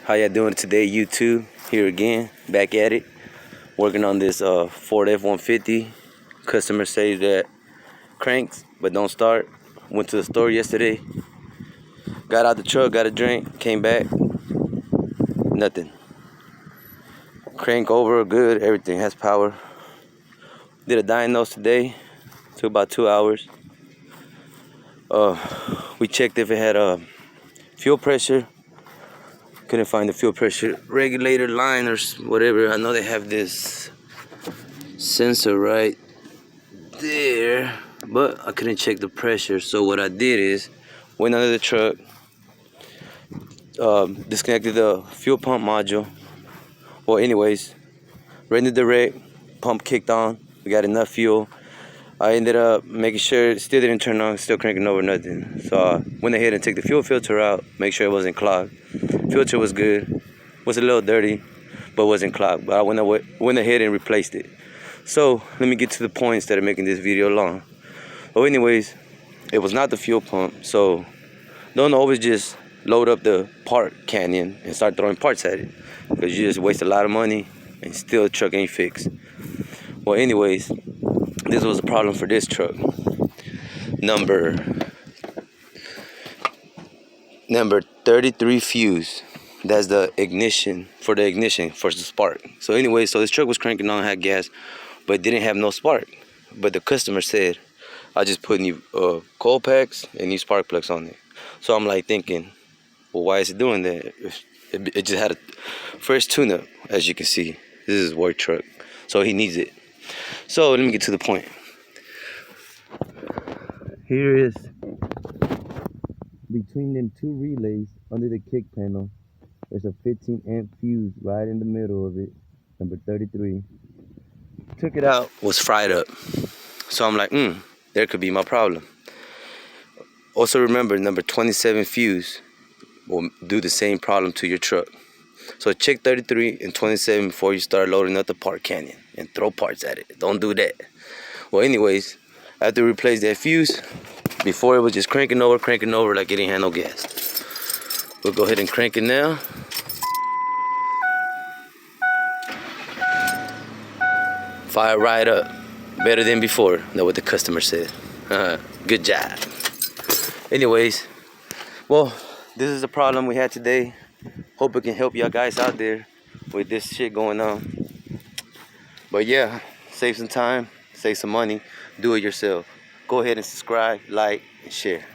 How y'all doing today, YouTube? Here again, back at it, working on this Ford F-150. Customer says that cranks but don't start. Went to the store yesterday, got out the truck, got a drink, came back, nothing. Crank over, good, everything has power. Did a diagnose today, took about 2 hours. We checked if it had fuel pressure. Couldn't find the fuel pressure regulator line or whatever. I know they have this sensor right there, but I couldn't check the pressure. So what I did is went under the truck, disconnected the fuel pump module. Well, anyways, rendered the wreck, pump kicked on. We got enough fuel. I ended up making sure it still didn't turn on, still cranking over nothing. So I went ahead and took the fuel filter out, make sure it wasn't clogged. Filter was good, was a little dirty, but wasn't clogged. But I went ahead and replaced it. So let me get to the points that are making this video long. Well, anyways, it was not the fuel pump. So don't always just load up the part canyon and start throwing parts at it, because you just waste a lot of money and still the truck ain't fixed. Well, anyways, this was a problem for this truck. Number 33 fuse. That's the ignition for the spark. So anyway, so this truck was cranking on, had gas, but didn't have no spark. But the customer said, I just put new coil packs and new spark plugs on it. So I'm like thinking, well, why is it doing that? It just had a fresh tune-up, as you can see. This is his work truck, so he needs it. So let me get to the point. Here is between them two relays under the kick panel. There's a 15 amp fuse right in the middle of it, number 33. Took it out, was fried up. So I'm like, there could be my problem. Also remember, number 27 fuse will do the same problem to your truck. So check 33 and 27 before you start loading up the part canyon and throw parts at it. Don't do that. Well, anyways, after we replaced that fuse, before it was just cranking over like it didn't have no gas. We'll go ahead and crank it now. Fire right up. Better than before. That's what the customer said. Good job. Anyways, well, this is the problem we had today. Hope it can help y'all guys out there with this shit going on. But yeah, save some time, save some money, do it yourself. Go ahead and subscribe, like, and share.